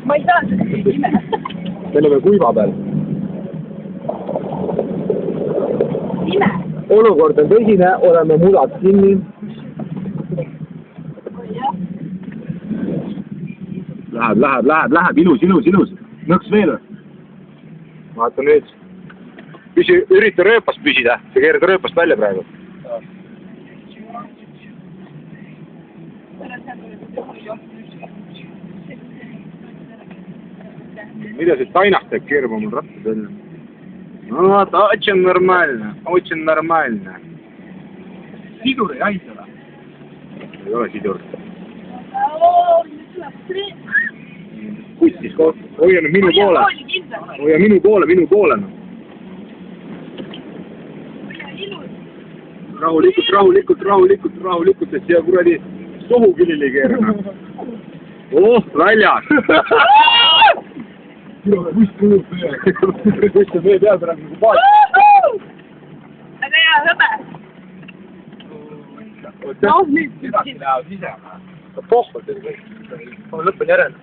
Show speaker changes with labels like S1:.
S1: ma ei saa seda ime.
S2: Me oleme kuiva peal.
S1: Ime.
S2: Olukord on tõsine, oleme mudad kinni. Läheb, ilus. Nõks veel. Vaata nüüd. Ürita rööpast püsida, sa keerad rööpast välja praegu. Mida see tainast teeb, keerab mul rattas välja. No, очень нормально. Sidur ei aita. Ei ole sidur. Kustis koht. Hoia nüüd minu poole. Hoia minu poole. Rahulikult, et siia kuradi sohukülili keerana. Oh, väljas! Kuss on meie peal praegu nagu paas.
S1: Aga hea hõbe. Noh, nüüd.
S2: Edasi lähevad ise. Pohvalt, lõppen järele.